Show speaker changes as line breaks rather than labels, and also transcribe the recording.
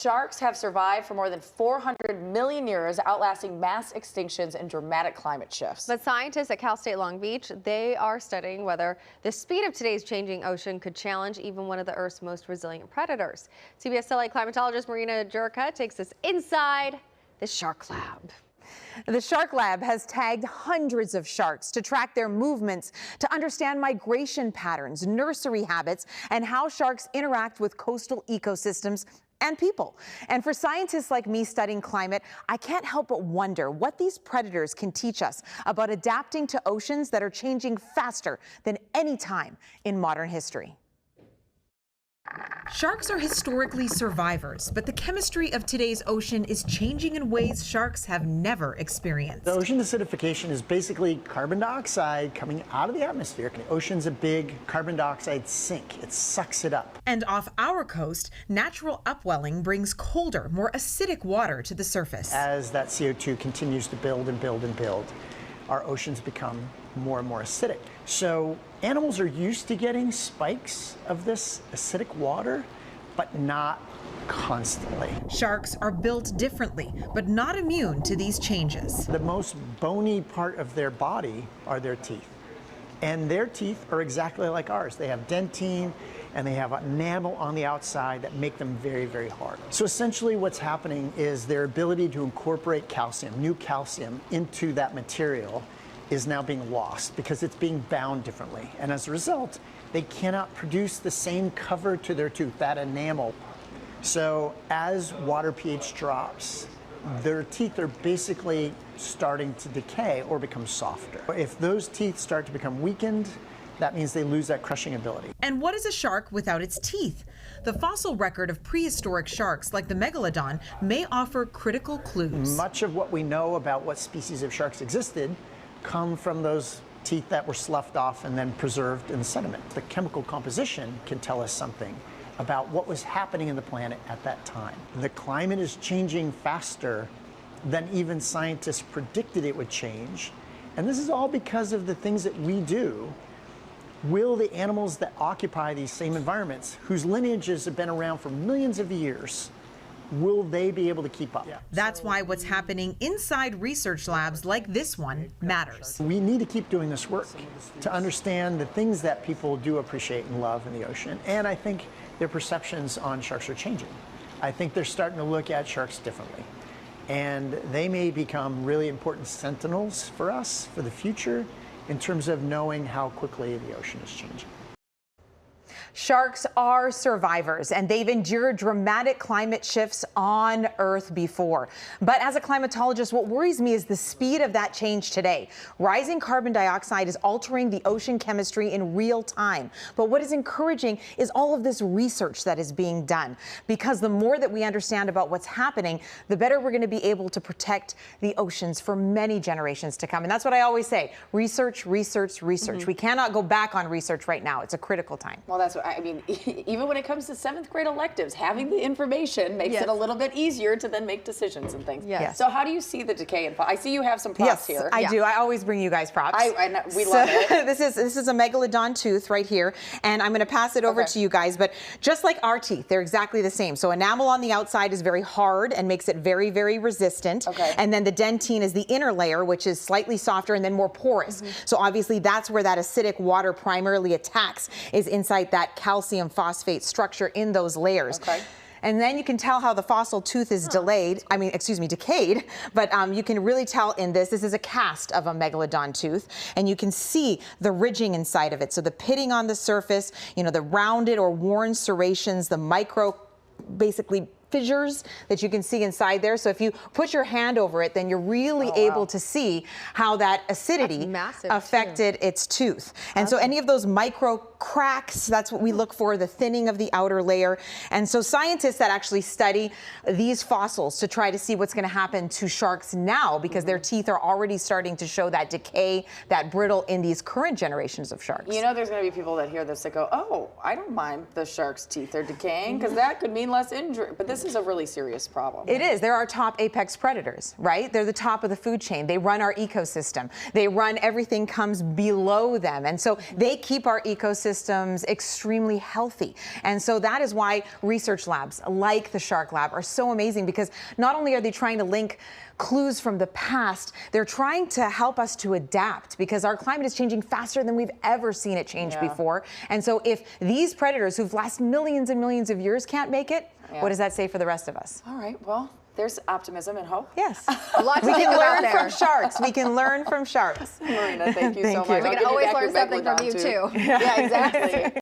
Sharks have survived for more than 400 million years, outlasting mass extinctions and dramatic climate shifts.
But scientists at Cal State Long Beach, they are studying whether the speed of today's changing ocean could challenge even one of the Earth's most resilient predators. CBS LA climatologist Marina Jurica takes us inside the Shark Lab.
The Shark Lab has tagged hundreds of sharks to track their movements, to understand migration patterns, nursery habits, and how sharks interact with coastal ecosystems and people. And for scientists like me studying climate, I can't help but wonder what these predators can teach us about adapting to oceans that are changing faster than any time in modern history.
Sharks are historically survivors, but the chemistry of today's ocean is changing in ways sharks have never experienced.
The ocean acidification is basically carbon dioxide coming out of the atmosphere. The ocean's a big carbon dioxide sink. It sucks it up.
And off our coast, natural upwelling brings colder, more acidic water to the surface.
As that CO2 continues to build and build and build, our oceans become more and more acidic. So animals are used to getting spikes of this acidic water, but not constantly.
Sharks are built differently, but not immune to these changes.
The most bony part of their body are their teeth. And their teeth are exactly like ours. They have dentine and they have enamel on the outside that make them very, very hard. So essentially what's happening is their ability to incorporate calcium, new calcium, into that material is now being lost because it's being bound differently. And as a result, they cannot produce the same cover to their tooth, that enamel. So as water pH drops, their teeth are basically starting to decay or become softer. If those teeth start to become weakened, that means they lose that crushing ability.
And what is a shark without its teeth? The fossil record of prehistoric sharks like the megalodon may offer critical clues.
Much of what we know about what species of sharks existed come from those teeth that were sloughed off and then preserved in the sediment. The chemical composition can tell us something about what was happening in the planet at that time. The climate is changing faster than even scientists predicted it would change. And this is all because of the things that we do. Will the animals that occupy these same environments, whose lineages have been around for millions of years, will they be able to keep up?
That's why what's happening inside research labs like this one matters.
We need to keep doing this work to understand the things that people do appreciate and love in the ocean. And I think their perceptions on sharks are changing. I think they're starting to look at sharks differently. And they may become really important sentinels for us for the future in terms of knowing how quickly the ocean is changing.
Sharks are survivors, and they've endured dramatic climate shifts on Earth before. But as a climatologist, what worries me is the speed of that change today. Rising carbon dioxide is altering the ocean chemistry in real time. But what is encouraging is all of this research that is being done, because the more that we understand about what's happening, the better we're going to be able to protect the oceans for many generations to come. And that's what I always say: research, research, research. We cannot go back on research right now. It's a critical time.
Well, that's what I mean, even when it comes to 7th grade electives, having the information makes it a little bit easier to then make decisions and things.
Yes.
So how do you see the decay in I see you have some props here.
I do. I always bring you guys props.
We love it.
This is a megalodon tooth right here, and I'm going to pass it over to you guys. But just like our teeth, they're exactly the same. So enamel on the outside is very hard and makes it very, very resistant. And then the dentine is the inner layer, which is slightly softer and then more porous. So obviously that's where that acidic water primarily attacks, is inside that calcium phosphate structure in those layers. And then you can tell how the fossil tooth is decayed, but you can really tell in this is a cast of a megalodon tooth, and you can see the ridging inside of it. So the pitting on the surface, you know, the rounded or worn serrations, the micro, basically, fissures that you can see inside there. So if you put your hand over it, then you're really able to see how that acidity affected its tooth. And so any of those micro cracks, that's what we look for, the thinning of the outer layer. And so scientists that actually study these fossils to try to see what's going to happen to sharks now, because their teeth are already starting to show that decay, that brittle in these current generations of sharks.
You know, there's going to be people that hear this that go, oh, I don't mind the shark's teeth are decaying, because that could mean less injury. But this this is a really serious problem.
It is. They're our top apex predators, right? They're the top of the food chain. They run our ecosystem. They run everything comes below them. And so they keep our ecosystems extremely healthy. And so that is why research labs like the Shark Lab are so amazing, because not only are they trying to link clues from the past, they're trying to help us to adapt, because our climate is changing faster than we've ever seen it change before. And so if these predators who've lasted millions and millions of years can't make it, what does that say for the rest of us?
All right, well, there's optimism and hope.
Yes.
A lot to
We
think
can
about
learn
there.
from sharks. We can learn from sharks.
Marina, thank you so
Thank
much.
you.
We can always learn something from you too.
Yeah, exactly.